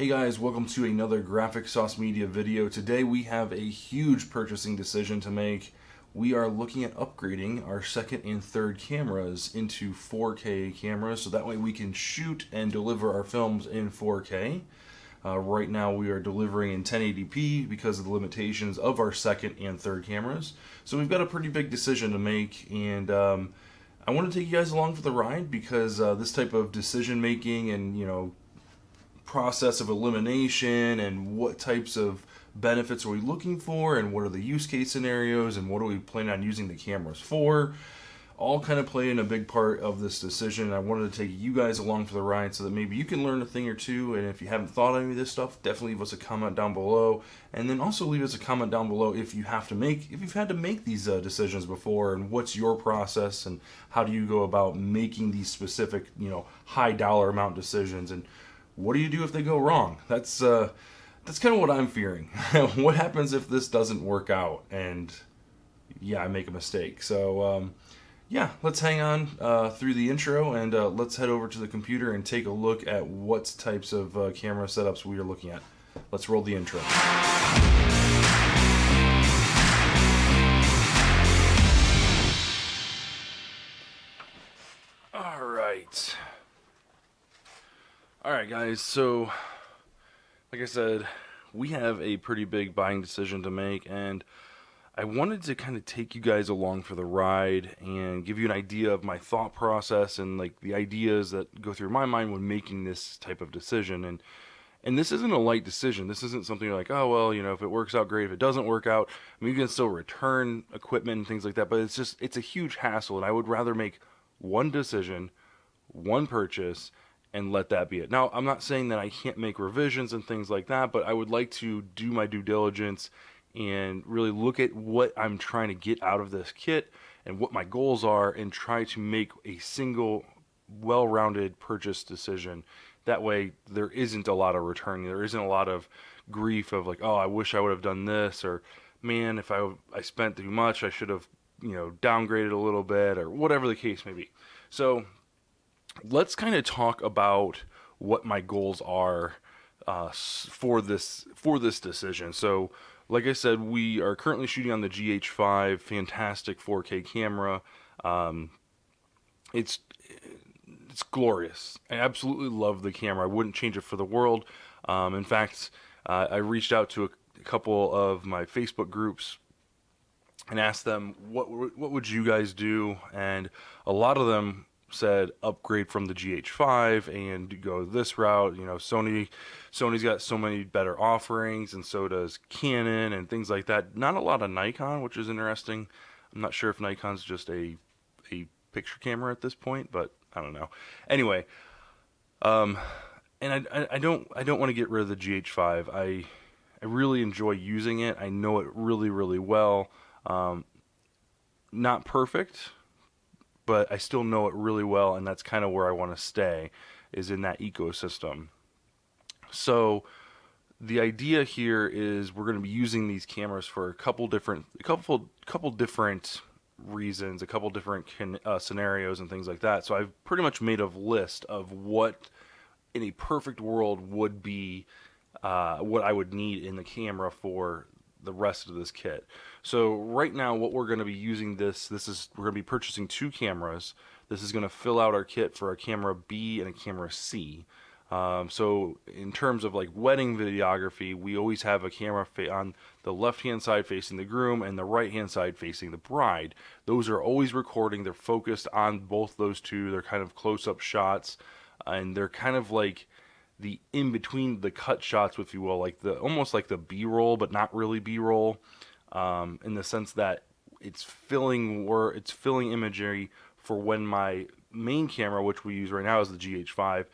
Hey guys, welcome to another Graphic Sauce Media video. Today we have a huge purchasing decision to make. We are looking at upgrading our second and third cameras into 4K cameras so that way we can shoot and deliver our films in 4K. Right now we are delivering in 1080p because of the limitations of our second and third cameras. So we've got a pretty big decision to make, and I want to take you guys along for the ride because this type of decision making and process of elimination and what types of benefits are we looking for and what are the use case scenarios and what are we planning on using the cameras for, all kind of play in a big part of this decision. I wanted to take you guys along for the ride so that maybe you can learn a thing or two, and if you haven't thought of any of this stuff, definitely leave us a comment down below, and then also leave us a comment down below if you've had to make these decisions before, and what's your process and how do you go about making these specific high dollar amount decisions, and what do you do if they go wrong? That's kind of what I'm fearing. What happens if this doesn't work out and I make a mistake? So let's hang on through the intro and let's head over to the computer and take a look at what types of camera setups we are looking at. Let's roll the intro. Alright guys, so like I said, we have a pretty big buying decision to make, and I wanted to kind of take you guys along for the ride and give you an idea of my thought process and like the ideas that go through my mind when making this type of decision. And this isn't a light decision. This isn't something you're like, oh well, if it works out, great. If it doesn't work out, I mean, you can still return equipment and things like that, but it's a huge hassle, and I would rather make one decision, one purchase, and let that be it. Now, I'm not saying that I can't make revisions and things like that, but I would like to do my due diligence and really look at what I'm trying to get out of this kit and what my goals are, and try to make a single well-rounded purchase decision. That way there isn't a lot of returning, there isn't a lot of grief of like, oh, I wish I would have done this, or man, if I spent too much, I should have downgraded a little bit, or whatever the case may be. So let's kind of talk about what my goals are for this decision. So, like I said, we are currently shooting on the GH5, fantastic 4K camera. It's glorious. I absolutely love the camera. I wouldn't change it for the world. In fact, I reached out to a couple of my Facebook groups and asked them what would you guys do, and a lot of them said upgrade from the GH5 and go this route. Sony's got so many better offerings, and so does Canon and things like that. Not a lot of Nikon, which is interesting. I'm not sure if Nikon's just a picture camera at this point, but I don't know. Anyway, and I don't want to get rid of the GH5. I really enjoy using it. I know it really, really well. Not perfect, but I still know it really well, and that's kind of where I want to stay, is in that ecosystem. So the idea here is we're going to be using these cameras for a couple different reasons, a couple different scenarios and things like that. So I've pretty much made a list of what in a perfect world would be what I would need in the camera for the rest of this kit. So right now what we're going to be using we're going to be purchasing two cameras. This is going to fill out our kit for a camera B and a camera C. So in terms of like wedding videography, we always have a camera on the left hand side facing the groom and the right hand side facing the bride. Those are always recording. They're focused on both those two. They're kind of close-up shots, and they're kind of like the in between the cut shots, if you will, like almost like the B-roll, but not really B-roll, in the sense that it's filling imagery for when my main camera, which we use right now is the GH5,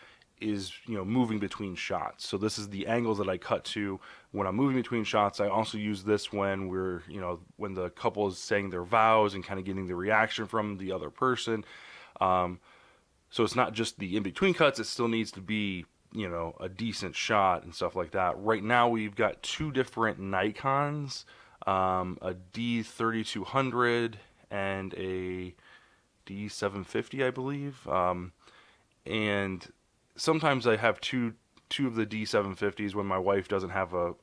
is moving between shots. So this is the angles that I cut to when I'm moving between shots. I also use this when we're when the couple is saying their vows and kind of getting the reaction from the other person. So it's not just the in-between cuts, it still needs to be a decent shot and stuff like that. Right now we've got two different Nikons, a D3200 and a D750, I believe. And sometimes I have two two of the D750s. When my wife doesn't have a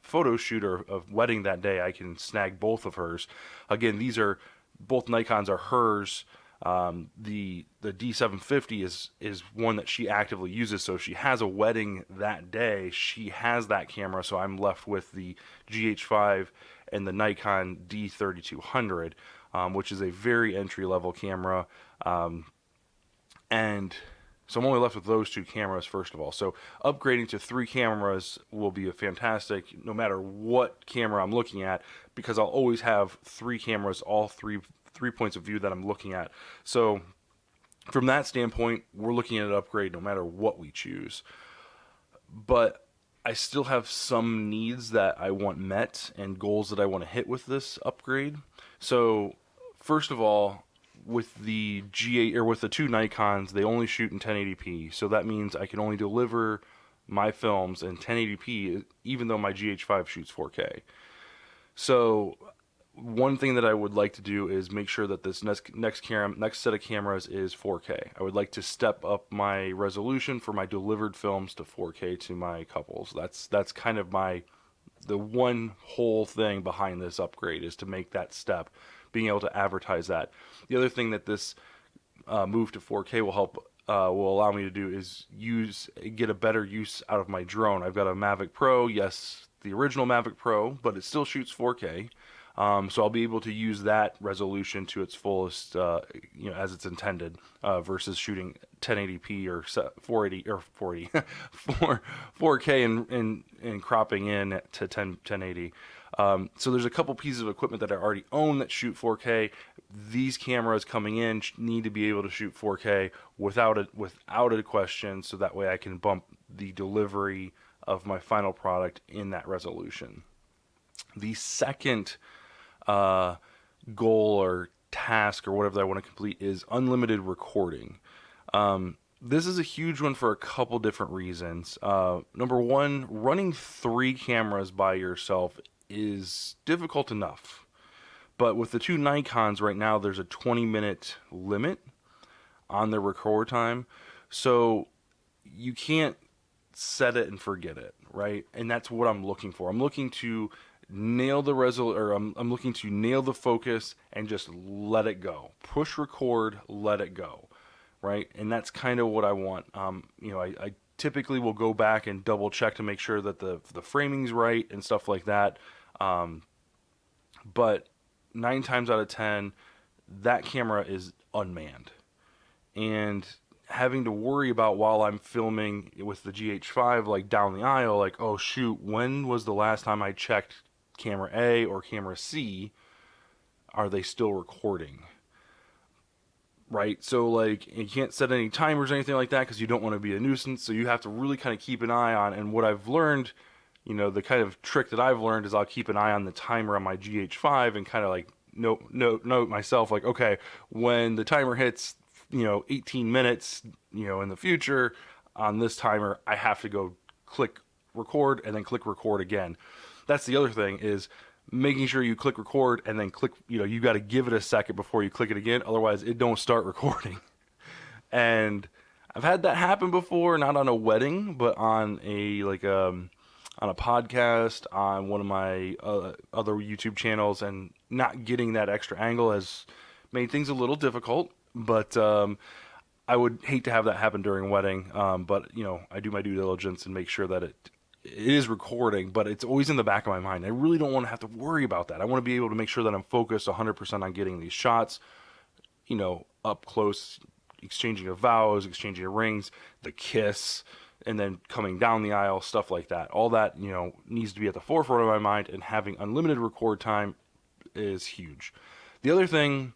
photo shoot or a wedding that day, I can snag both of hers. Again, these are both Nikons are hers. The D750 is one that she actively uses, so if she has a wedding that day, she has that camera, so I'm left with the GH5 and the Nikon D3200, which is a very entry-level camera, and so I'm only left with those two cameras, first of all. So upgrading to 3 cameras will be a fantastic, no matter what camera I'm looking at, because I'll always have 3 cameras, all three points of view that I'm looking at. So from that standpoint, we're looking at an upgrade no matter what we choose. But I still have some needs that I want met and goals that I want to hit with this upgrade. So first of all, with the G8 or with the 2 Nikons, they only shoot in 1080p. So that means I can only deliver my films in 1080p, even though my GH5 shoots 4K. So one thing that I would like to do is make sure that this next set of cameras is 4K. I would like to step up my resolution for my delivered films to 4K to my couples. That's kind of the one whole thing behind this upgrade, is to make that step, being able to advertise that. The other thing that this move to 4K will allow me to do is get a better use out of my drone. I've got a Mavic Pro, yes, the original Mavic Pro, but it still shoots 4K. So I'll be able to use that resolution to its fullest, as it's intended, versus shooting 1080p or 4K and cropping in to 1080. So there's a couple pieces of equipment that I already own that shoot 4K. These cameras coming in need to be able to shoot 4K without a question, so that way I can bump the delivery of my final product in that resolution. The second goal or task or whatever that I want to complete is unlimited recording. This is a huge one for a couple different reasons. Number one, running 3 cameras by yourself is difficult enough. But with the 2 Nikons right now, there's a 20-minute limit on the record time. So you can't set it and forget it, right? And that's what I'm looking for. I'm looking to nail the I'm looking to nail the focus and just let it go. Push record, let it go, right? And that's kind of what I want. I typically will go back and double check to make sure that the framing's right and stuff like that. But 9 times out of 10, that camera is unmanned. And having to worry about while I'm filming with the GH5, like down the aisle, like, oh shoot, when was the last time I checked camera A or camera C? Are they still recording? Right? So like, you can't set any timers or anything like that because you don't want to be a nuisance. So you have to really kind of keep an eye on, and what I've learned, the kind of trick that I've learned is I'll keep an eye on the timer on my GH5 and kind of like note myself, like, okay, when the timer hits 18 minutes, in the future on this timer, I have to go click record and then click record again. That's the other thing, is making sure you click record and then click, you got to give it a second before you click it again. Otherwise it don't start recording. And I've had that happen before, not on a wedding, but on on a podcast, on one of my other YouTube channels, and not getting that extra angle has made things a little difficult. But I would hate to have that happen during a wedding. But I do my due diligence and make sure that it is recording, but it's always in the back of my mind. I really don't want to have to worry about that. I want to be able to make sure that I'm focused 100% on getting these shots, up close, exchanging of vows, exchanging of rings, the kiss, and then coming down the aisle, stuff like that. All that, needs to be at the forefront of my mind, and having unlimited record time is huge. The other thing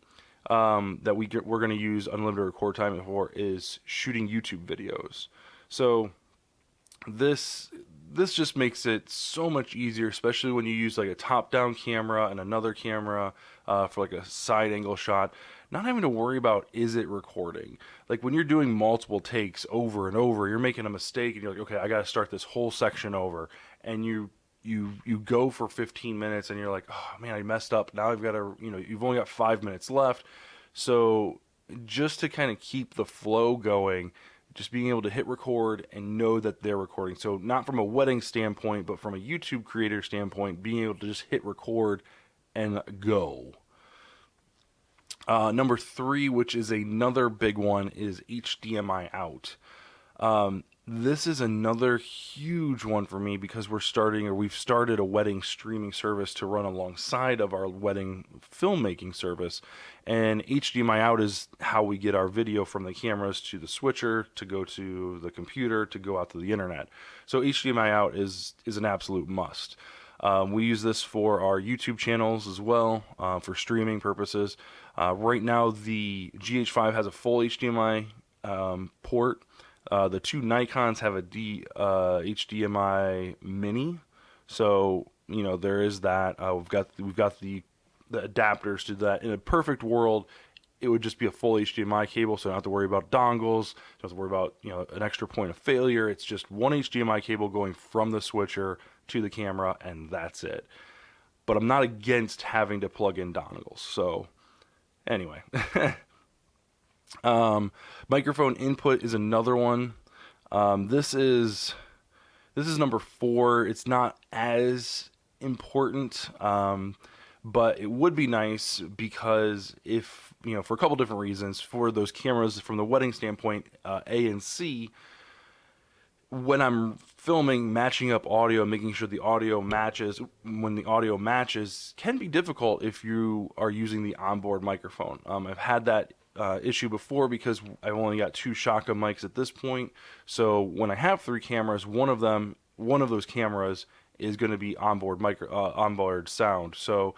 that we're going to use unlimited record time for is shooting YouTube videos. So this just makes it so much easier, especially when you use like a top-down camera and another camera for like a side angle shot. Not having to worry about, is it recording? Like when you're doing multiple takes over and over, you're making a mistake and you're like, okay, I got to start this whole section over. And you go for 15 minutes and you're like, oh man, I messed up. Now I've got to, you've only got 5 minutes left. So just to kind of keep the flow going, just being able to hit record and know that they're recording. So not from a wedding standpoint, but from a YouTube creator standpoint, being able to just hit record and go. Number 3, which is another big one, is HDMI Out. This is another huge one for me because we've started a wedding streaming service to run alongside of our wedding filmmaking service. And HDMI Out is how we get our video from the cameras to the switcher, to go to the computer, to go out to the internet. So HDMI Out is an absolute must. We use this for our YouTube channels as well, for streaming purposes. Right now, the GH5 has a full HDMI port. The two Nikons have a HDMI mini, so there is that. We've got the adapters to that. In a perfect world, it would just be a full HDMI cable, so I don't have to worry about dongles, don't have to worry about an extra point of failure. It's just one HDMI cable going from the switcher to the camera, and that's it. But I'm not against having to plug in dongles. So anyway. Microphone input is another one. This is number 4. It's not as important, but it would be nice because if for a couple different reasons, for those cameras from the wedding standpoint, A and C, when I'm filming, matching up audio, making sure the audio matches, when the audio matches, can be difficult if you are using the onboard microphone. I've had that issue before because I've only got 2 shotgun mics at this point. So when I have 3 cameras, one of those cameras is going to be onboard sound. So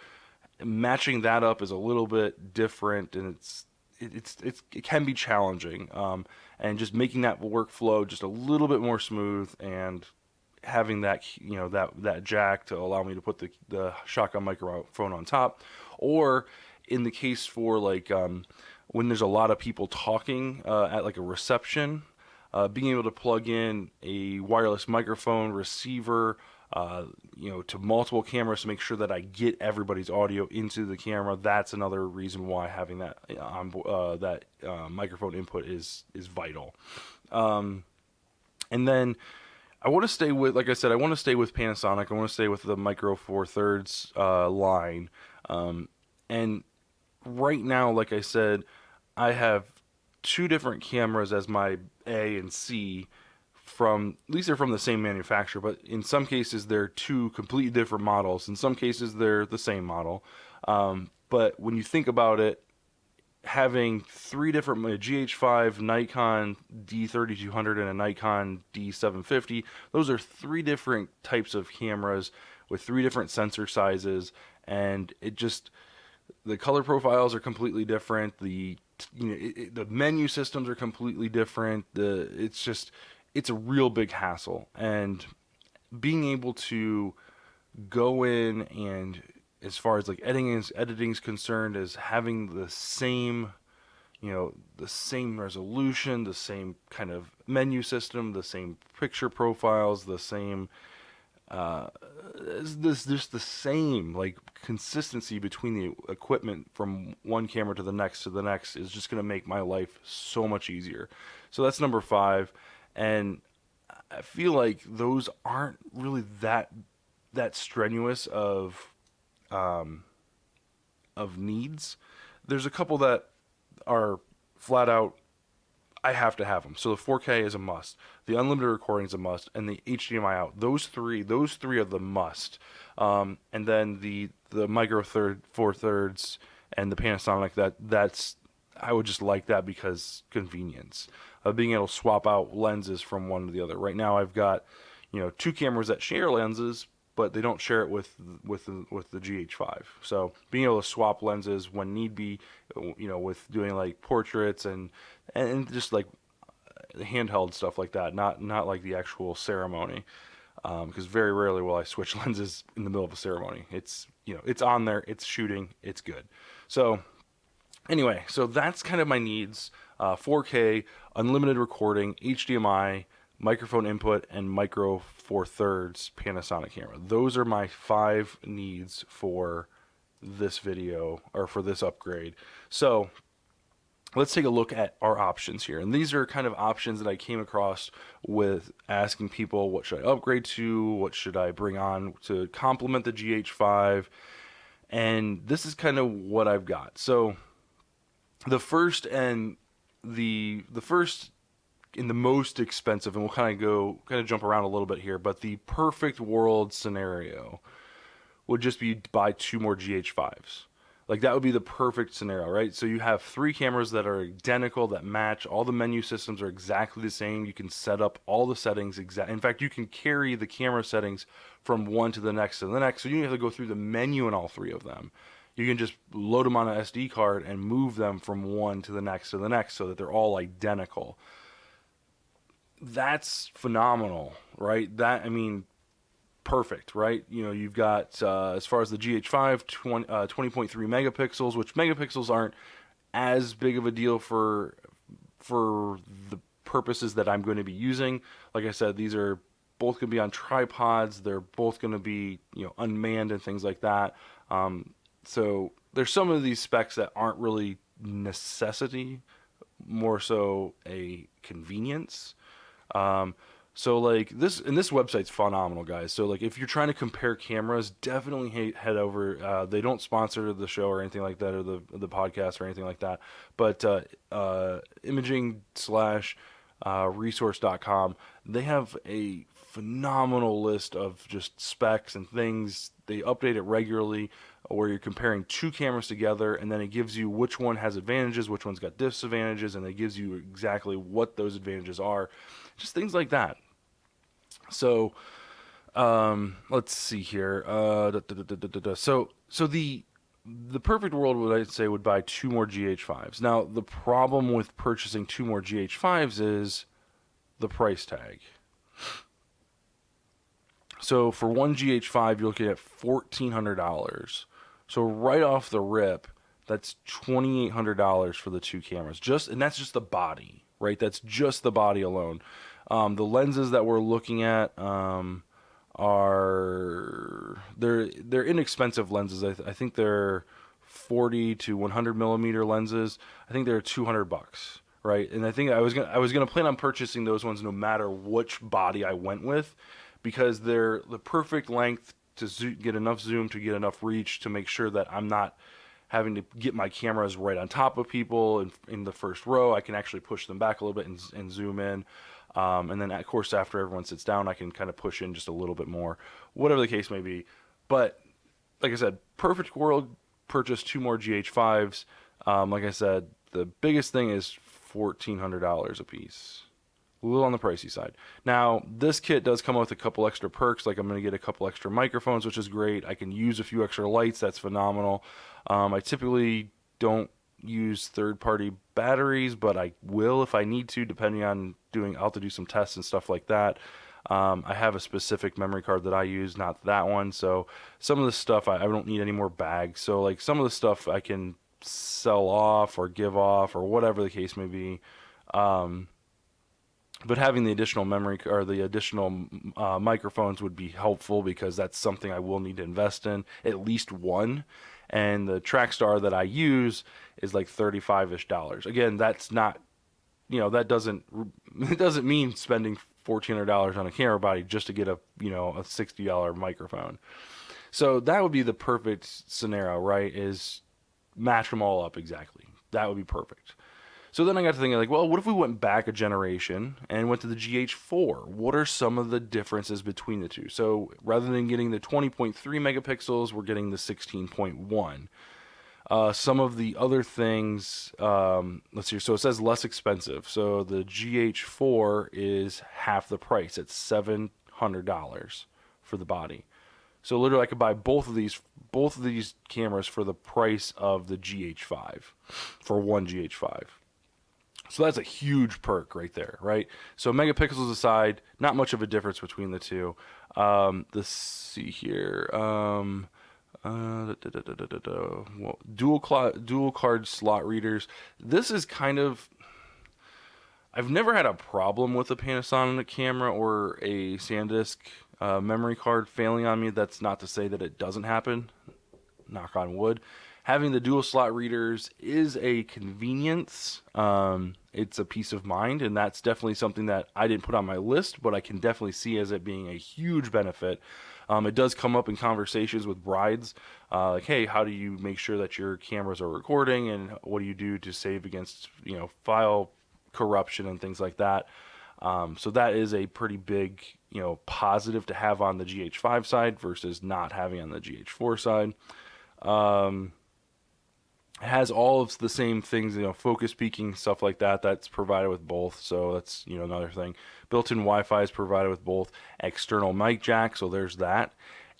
matching that up is a little bit different, and it can be challenging. And just making that workflow just a little bit more smooth, and having that that jack to allow me to put the shotgun microphone on top, or in the case for when there's a lot of people talking at like a reception, being able to plug in a wireless microphone receiver, to multiple cameras to make sure that I get everybody's audio into the camera. That's another reason why having that microphone input is vital. And then I want to stay with, like I said, I want to stay with Panasonic. I want to stay with the Micro Four Thirds line. And right now, like I said, I have 2 different cameras as my A and C. At least they're from the same manufacturer, but in some cases they're 2 completely different models. In some cases they're the same model. But when you think about it, having 3 different GH5, Nikon D3200, and a Nikon D750, those are 3 different types of cameras with 3 different sensor sizes, and the color profiles are completely different. The menu systems are completely different. It's a real big hassle, and being able to go in, and as far as like editing is concerned, is having the same resolution, the same kind of menu system, the same picture profiles, the same there's the same like consistency between the equipment from one camera to the next is just going to make my life so much easier. So that's number 5. And I feel like those aren't really that strenuous of needs. There's a couple that are flat out, I have to have them. So the 4K is a must. The unlimited recording is a must, and the HDMI out. Those three are the must. And then the Micro Four Thirds and the Panasonic, that's I would just like that because convenience. Being able to swap out lenses from one to the other. Right now I've got 2 cameras that share lenses, but they don't share it with the GH5. So being able to swap lenses when need be, with doing like portraits and just like handheld stuff like that, not like the actual ceremony, because very rarely will I switch lenses in the middle of a ceremony. It's it's on there, it's shooting, it's good. So anyway, so that's kind of my needs. 4K, unlimited recording, HDMI, microphone input, and Micro Four Thirds Panasonic camera. Those are my 5 needs for this video, or for this upgrade. So let's take a look at our options here. And these are kind of options that I came across with asking people, what should I upgrade to? What should I bring on to complement the GH5? And this is kind of what I've got. So the first and the first and the most expensive, and we'll kind of jump around a little bit here, but the perfect world scenario would just be buy 2 more GH5s. Like, that would be the perfect scenario, right? So you have 3 cameras that are identical, that match. All the menu systems are exactly the same. You can set up all the settings in fact, you can carry the camera settings from one to the next to the next. So you don't have to go through the menu in all 3 of them. You can just load them on an SD card and move them from one to the next so that they're all identical. That's phenomenal, right? Perfect, right? You know, you've got, as far as the GH5, 20.3 megapixels, which megapixels aren't as big of a deal for the purposes that I'm going to be using. Like I said, these are both going to be on tripods. They're both going to be, unmanned and things like that. So there's some of these specs that aren't really necessity, more so a convenience. So like this website's phenomenal, guys. So like if you're trying to compare cameras, definitely head over. They don't sponsor the show or anything like that, or the podcast or anything like that. But imaging/resource.com, they have a phenomenal list of just specs and things. They update it regularly, where you're comparing 2 cameras together, and then it gives you which one has advantages, which one's got disadvantages, and it gives you exactly what those advantages are. Just things like that. So, let's see here. So the perfect world, would I say, would buy 2 more GH5s. Now, the problem with purchasing 2 more GH5s is the price tag. So for one GH5, you're looking at $1,400. So right off the rip, that's $2,800 for the 2 cameras. And that's just the body, right? That's just the body alone. The lenses that we're looking at they're inexpensive lenses. I think they're 40 to 100 millimeter lenses. I think they're $200, right? And I think I was gonna plan on purchasing those ones no matter which body I went with, because they're the perfect length to get enough zoom, to get enough reach, to make sure that I'm not having to get my cameras right on top of people in the first row. I can actually push them back a little bit and zoom in. And then, of course, after everyone sits down, I can kind of push in just a little bit more, whatever the case may be. But like I said, perfect world, purchase 2 more GH5s. Like I said, the biggest thing is $1,400 a piece. A little on the pricey side. Now, this kit does come with a couple extra perks, like I'm going to get a couple extra microphones, which is great. I can use a few extra lights. That's phenomenal. I typically don't use third-party batteries, but I will if I need to, depending on I'll have to do some tests and stuff like that. I have a specific memory card that I use, not that one. So some of the stuff, I don't need any more bags. So like some of the stuff I can sell off or give off or whatever the case may be. But having the additional memory or the additional microphones would be helpful, because that's something I will need to invest in, at least one. And the Trackstar that I use is like $35-ish. Again, that's not, it doesn't mean spending $1,400 on a camera body just to get a $60 microphone. So that would be the perfect scenario, right? Is match them all up exactly. That would be perfect. So then I got to thinking, like, well, what if we went back a generation and went to the GH4? What are some of the differences between the two? So rather than getting the 20.3 megapixels, we're getting the 16.1. Some of the other things, let's see. So it says less expensive. So the GH4 is half the price. It's $700 for the body. So literally, I could buy both of these cameras for the price of the GH5 for one GH5. So that's a huge perk right there, right? So megapixels aside, not much of a difference between the two. Let's see here. Dual card slot readers. This is kind of... I've never had a problem with a Panasonic camera or a SanDisk memory card failing on me. That's not to say that it doesn't happen. Knock on wood. having the dual slot readers is a convenience. It's a peace of mind, and that's definitely something that I didn't put on my list, but I can definitely see as it being a huge benefit. It does come up in conversations with brides, like, hey, how do you make sure that your cameras are recording, and what do you do to save against, file corruption and things like that. So that is a pretty big, positive to have on the GH5 side versus not having on the GH4 side. It has all of the same things, focus peaking, stuff like that. That's provided with both. So that's, another thing. Built-in Wi-Fi is provided with both. External mic jack, so there's that.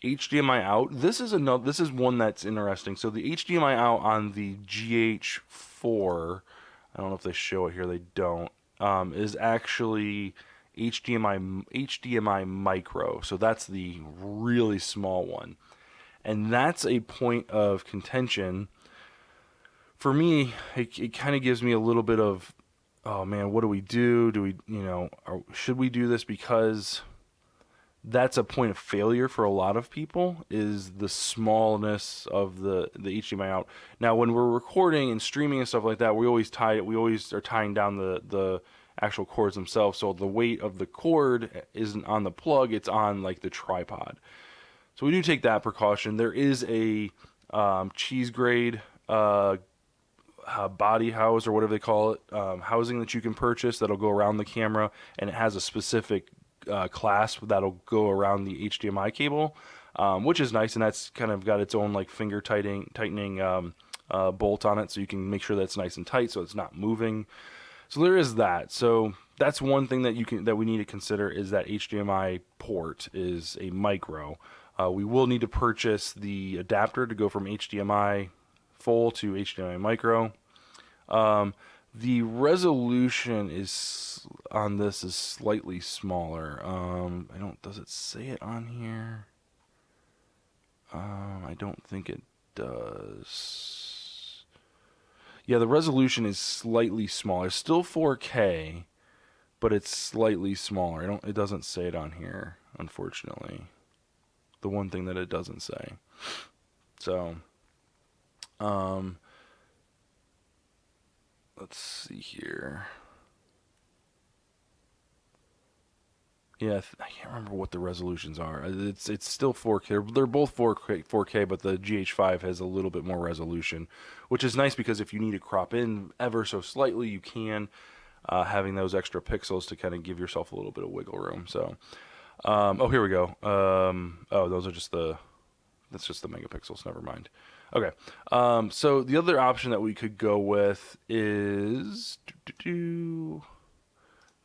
HDMI out. This is one that's interesting. So the HDMI out on the GH4, I don't know if they show it here. They don't. Is actually HDMI micro. So that's the really small one, and that's a point of contention for me. It kind of gives me a little bit of, oh man, what do we do? Do we, should we do this? Because that's a point of failure for a lot of people, is the smallness of the HDMI out. Now, when we're recording and streaming and stuff like that, we always are tying down the actual cords themselves, so the weight of the cord isn't on the plug, it's on like the tripod. So we do take that precaution. There is a cheese grade body house, or whatever they call it, housing that you can purchase that'll go around the camera, and it has a specific clasp that'll go around the HDMI cable, which is nice, and that's kind of got its own like finger tightening bolt on it, so you can make sure that's nice and tight so it's not moving. So there is that. So that's one thing that we need to consider, is that HDMI port is a micro. We will need to purchase the adapter to go from HDMI full to HDMI micro. The resolution on this is slightly smaller. Does it say it on here? I don't think it does. Yeah, the resolution is slightly smaller. It's still 4K, but it's slightly smaller. It doesn't say it on here, unfortunately. The one thing that it doesn't say. So, let's see here. Yeah, I can't remember what the resolutions are. It's still 4K. They're both 4K, but the GH5 has a little bit more resolution, which is nice because if you need to crop in ever so slightly, you can, having those extra pixels to kind of give yourself a little bit of wiggle room. So, here we go. Those are that's just the megapixels. Never mind. Okay. So the other option that we could go with is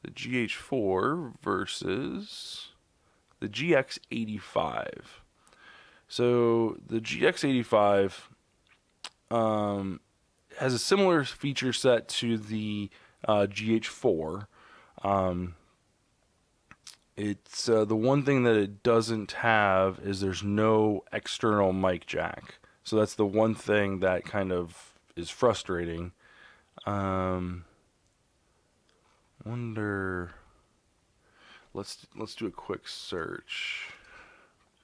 the GH4 versus the GX85. So the GX85 has a similar feature set to the GH4. It's the one thing that it doesn't have is there's no external mic jack. So that's the one thing that kind of is frustrating. Wonder. Let's do a quick search.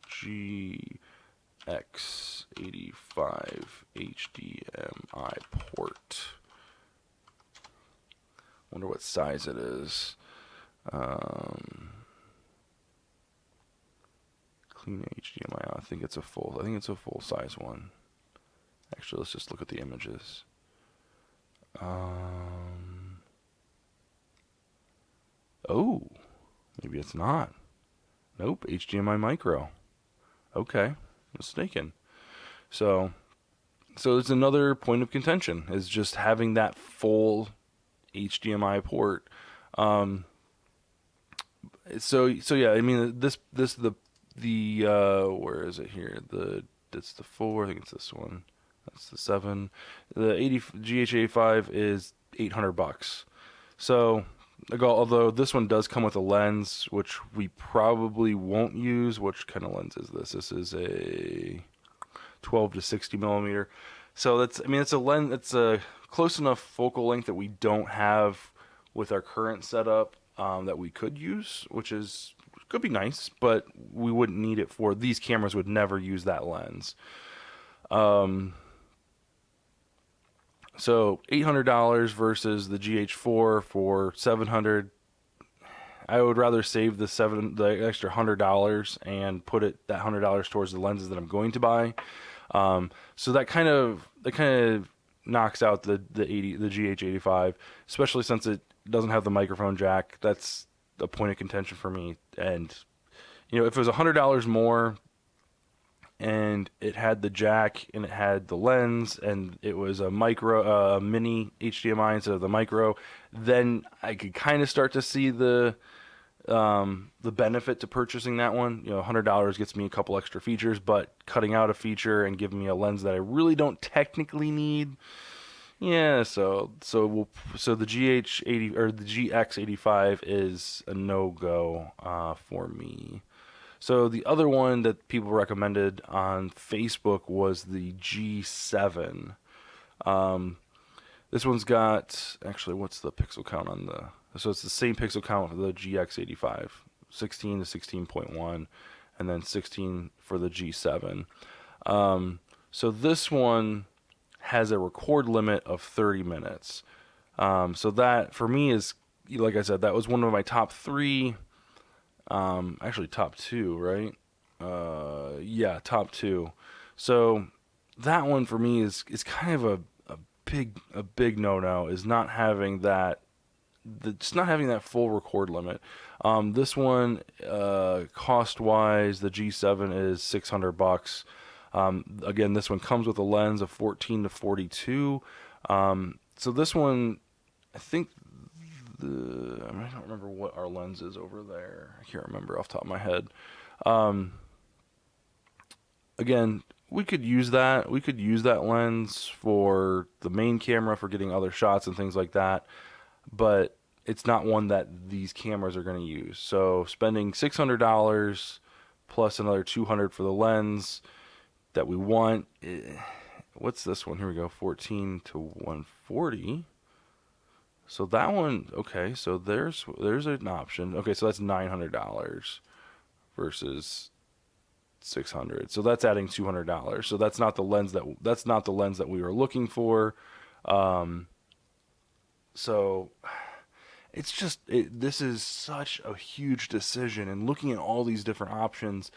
GX85 HDMI port. Wonder what size it is. Clean HDMI. I think it's a full size one. Actually, let's just look at the images. Oh, maybe it's not. Nope, HDMI micro. Okay, mistaken. So it's another point of contention, is just having that full HDMI port. So yeah, I mean this where is it here? It's the 4. I think it's this one. That's the 7. The GH85 is $800. So, although this one does come with a lens, which we probably won't use. Which kind of lens is this? This is a 12 to 60 millimeter. So it's a lens. It's a close enough focal length that we don't have with our current setup, that we could use, which could be nice, but we wouldn't need it for these cameras. Would never use that lens. So $800 versus the GH4 for $700. I would rather save the extra $100 and put that $100 towards the lenses that I'm going to buy. So that kind of knocks out the GH85, especially since it doesn't have the microphone jack. That's a point of contention for me. And if it was $100 more, and it had the jack and it had the lens and it was a mini HDMI instead of the micro, then I could kind of start to see the benefit to purchasing that one. $100 gets me a couple extra features, but cutting out a feature and giving me a lens that I really don't technically need. Yeah, so the GH80 or the GX85 is a no-go for me. So the other one that people recommended on Facebook was the G7. This one's got, actually, what's the pixel count on so it's the same pixel count for the GX85, 16 to 16.1, and then 16 for the G7. So this one has a record limit of 30 minutes. So that, for me, is, like I said, that was one of my top 3. Actually top 2, right? Yeah, top 2. So that one for me is kind of a big no-no, is not having that, just not having that full record limit. This one, cost-wise, the G7 is $600. Again, this one comes with a lens of 14 to 42. So this one, I think I don't remember what our lens is over there. I can't remember off the top of my head. Again, we could use that. We could use that lens for the main camera for getting other shots and things like that. But it's not one that these cameras are going to use. So spending $600 plus another $200 for the lens that we want. What's this one? Here we go. 14 to 140. So that one, okay, so there's an option. Okay, so that's $900 versus $600. So that's adding $200. So that's not the lens that we were looking for. So it's just this is such a huge decision, and looking at all these different options.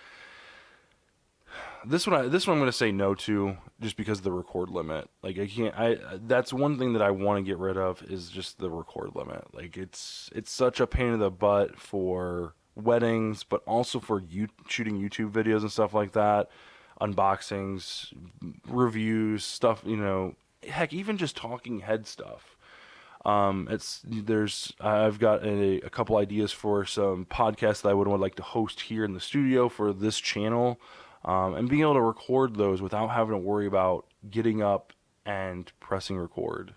This one I'm going to say no to, just because of the record limit. Like, that's one thing that I want to get rid of, is just the record limit. Like, it's such a pain in the butt for weddings, but also for shooting YouTube videos and stuff like that, unboxings, reviews, stuff, heck, even just talking head stuff. I've got a couple ideas for some podcasts that I would like to host here in the studio for this channel. And being able to record those without having to worry about getting up and pressing record.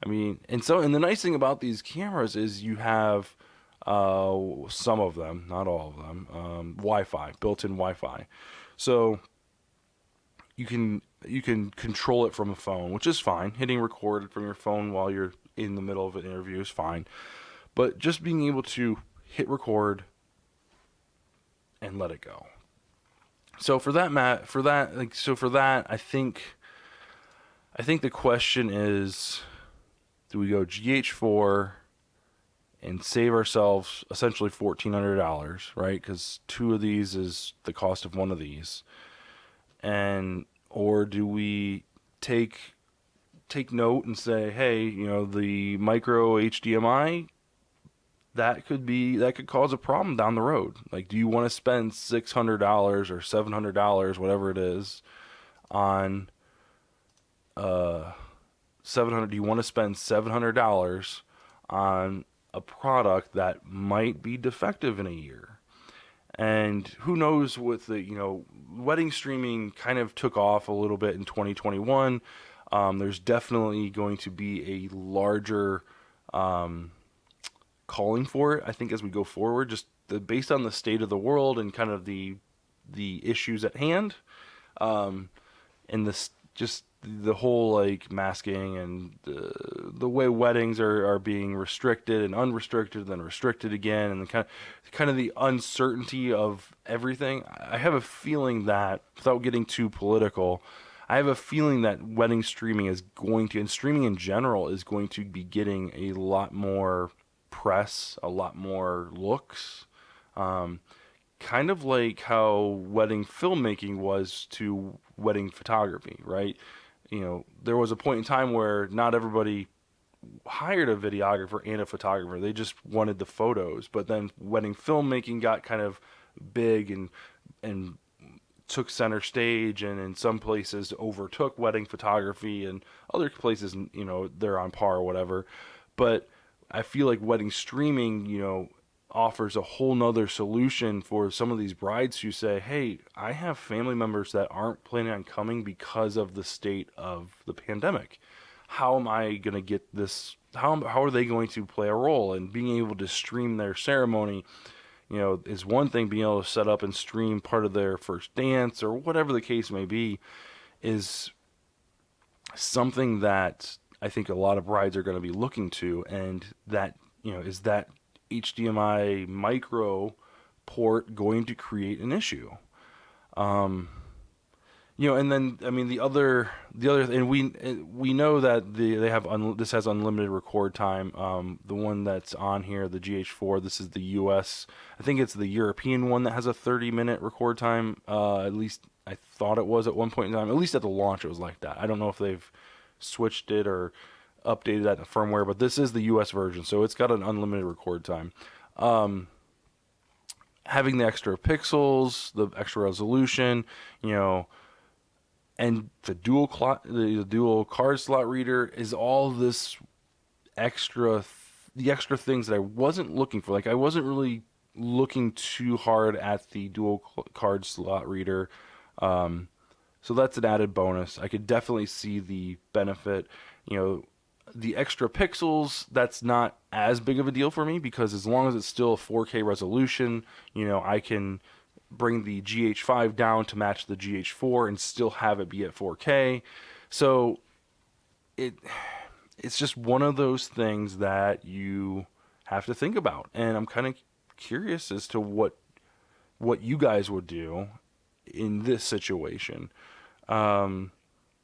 I mean, and the nice thing about these cameras is you have some of them, not all of them, Wi-Fi, built-in Wi-Fi. So you can control it from a phone, which is fine. Hitting record from your phone while you're in the middle of an interview is fine. But just being able to hit record and let it go. So for that, I think the question is, do we go GH4 and save ourselves essentially $1,400, right? Because 2 of these is the cost of 1 of these, or do we take note and say, hey, the micro HDMI, that could cause a problem down the road. Like, do you want to spend $600 or $700, whatever it is, on $700? Do you want to spend $700 on a product that might be defective in a year? And who knows, with the wedding streaming kind of took off a little bit in 2021. There's definitely going to be a larger calling for it, I think, as we go forward, just based on the state of the world and kind of the issues at hand, and just the whole, like, masking and the way weddings are being restricted and unrestricted and then restricted again, and the kind of the uncertainty of everything. I have a feeling that, without getting too political, I have a feeling that wedding streaming is going to, and streaming in general, is going to be getting a lot more press, a lot more looks. Um, Kind of like how wedding filmmaking was to wedding photography, right? There was a point in time where not everybody hired a videographer and a photographer. They just wanted the photos. But then wedding filmmaking got kind of big and took center stage, and in some places overtook wedding photography, and other places, they're on par or whatever. But I feel like wedding streaming, offers a whole nother solution for some of these brides who say, hey, I have family members that aren't planning on coming because of the state of the pandemic. How am I going to get this? How are they going to play a role? And being able to stream their ceremony, is one thing. Being able to set up and stream part of their first dance or whatever the case may be is something that I think a lot of brides are going to be looking to, and that, is that HDMI micro port going to create an issue? And then I mean and we know that they have this has unlimited record time. The one that's on here, the GH4, this is the US. I think it's the European one that has a 30-minute record time. At least I thought it was at one point in time. At least at the launch, it was like that. I don't know if they've switched it or updated that in the firmware, but this is the US version, so it's got an unlimited record time. Having the extra pixels, the extra resolution, and the dual card slot reader is all this the extra things that I wasn't looking for. Like, I wasn't really looking too hard at the dual card slot reader. So that's an added bonus. I could definitely see the benefit. The extra pixels, that's not as big of a deal for me, because as long as it's still a 4K resolution, I can bring the GH5 down to match the GH4 and still have it be at 4K. So it's just one of those things that you have to think about. And I'm kind of curious as to what you guys would do in this situation.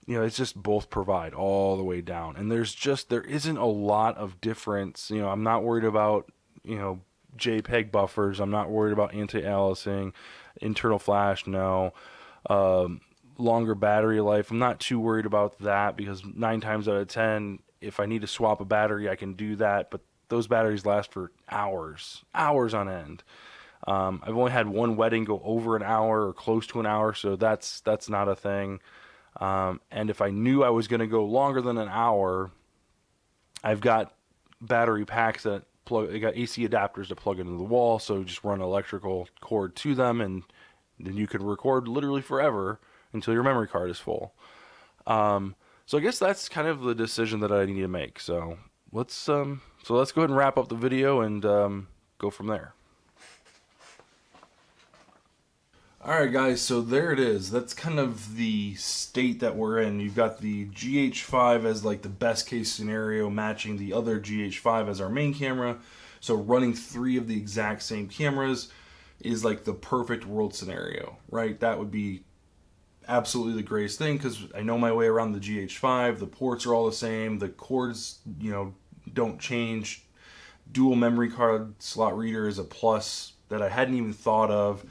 It's just both provide all the way down. And there isn't a lot of difference. I'm not worried about, JPEG buffers. I'm not worried about anti-aliasing, internal flash, no. Longer battery life, I'm not too worried about that, because 9 times out of 10, if I need to swap a battery, I can do that. But those batteries last for hours on end. I've only had one wedding go over an hour or close to an hour, so that's not a thing. And if I knew I was going to go longer than an hour, I've got battery packs that I got AC adapters to plug into the wall, so just run an electrical cord to them, and then you could record literally forever until your memory card is full. So I guess that's kind of the decision that I need to make. So let's go ahead and wrap up the video and go from there. Alright guys, so there it is. That's kind of the state that we're in. You've got the GH5 as like the best case scenario, matching the other GH5 as our main camera. So running 3 of the exact same cameras is like the perfect world scenario, right? That would be absolutely the greatest thing, because I know my way around the GH5. The ports are all the same. The cords, don't change. Dual memory card slot reader is a plus that I hadn't even thought of.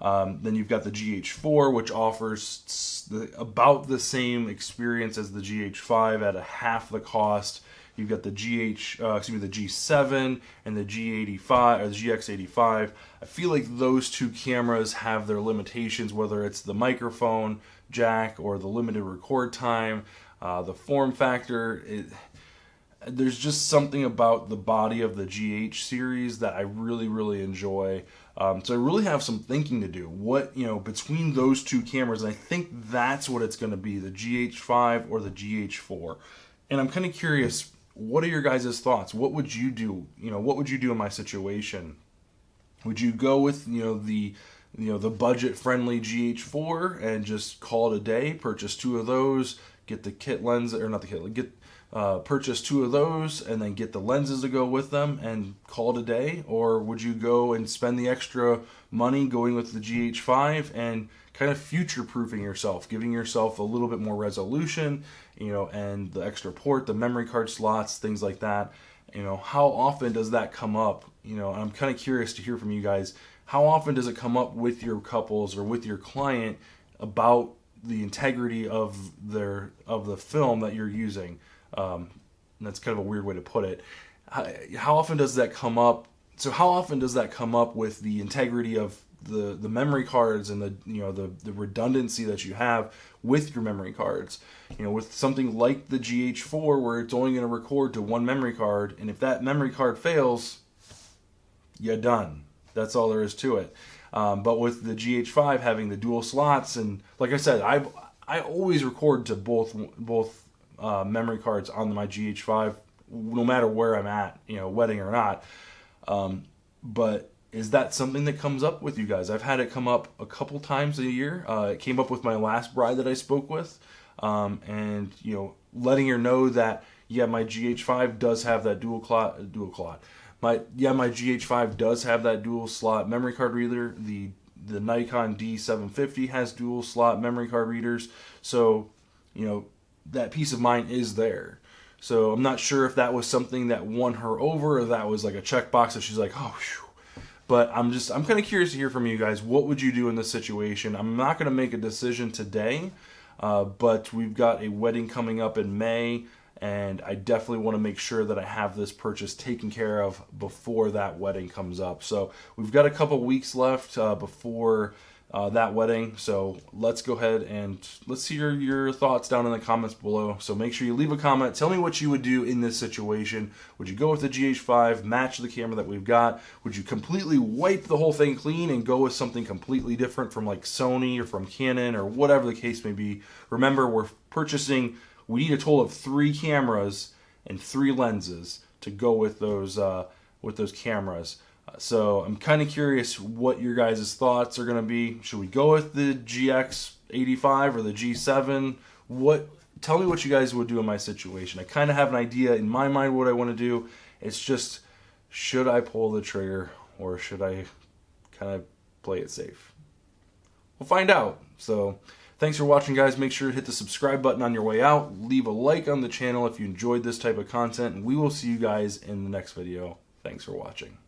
Then you've got the GH4, which offers about the same experience as the GH5 at a half the cost. You've got the the G7 and the G85 or the GX85. I feel like those two cameras have their limitations, whether it's the microphone jack or the limited record time, the form factor. There's just something about the body of the GH series that I really, really enjoy. So I really have some thinking to do. Between those two cameras, and I think that's what it's going to be, the GH5 or the GH4. And I'm kind of curious, what are your guys' thoughts? What would you do? What would you do in my situation? Would you go with, the budget-friendly GH4 and just call it a day, purchase 2 of those, get the kit lens, or not the kit, get purchase 2 of those and then get the lenses to go with them and call it a day? Or would you go and spend the extra money going with the GH5 and kind of future-proofing yourself, giving yourself a little bit more resolution, and the extra port, the memory card slots, things like that? How often does that come up? I'm kind of curious to hear from you guys. How often does it come up with your couples or with your client about the integrity of the film that you're using? That's kind of a weird way to put it. How often does that come up? So how often does that come up with the integrity of the memory cards and the redundancy that you have with your memory cards? With something like the GH4, where it's only going to record to 1 memory card, and if that memory card fails, you're done. That's all there is to it. But with the GH5 having the dual slots, and like I said, I always record to both memory cards on my GH5, no matter where I'm at, wedding or not. But is that something that comes up with you guys? I've had it come up a couple times a year. It came up with my last bride that I spoke with, and letting her know that my GH5 does have that dual clot. My GH5 does have that dual slot memory card reader. The Nikon D750 has dual slot memory card readers. So that peace of mind is there. So I'm not sure if that was something that won her over, or that was like a checkbox that she's like, oh, whew. But I'm kind of curious to hear from you guys. What would you do in this situation? I'm not going to make a decision today, but we've got a wedding coming up in May, and I definitely want to make sure that I have this purchase taken care of before that wedding comes up. So we've got a couple weeks left before that wedding. So let's go ahead and let's see your thoughts down in the comments below. So make sure you leave a comment. Tell me what you would do in this situation. Would you go with the GH5, match the camera that we've got? Would you completely wipe the whole thing clean and go with something completely different from like Sony or from Canon or whatever the case may be? Remember, we need a total of 3 cameras and 3 lenses to go with those cameras. So I'm kind of curious what your guys' thoughts are going to be. Should we go with the GX85 or the G7? Tell me what you guys would do in my situation. I kind of have an idea in my mind what I want to do. It's just, should I pull the trigger or should I kind of play it safe? We'll find out. So thanks for watching, guys. Make sure to hit the subscribe button on your way out. Leave a like on the channel if you enjoyed this type of content, and we will see you guys in the next video. Thanks for watching.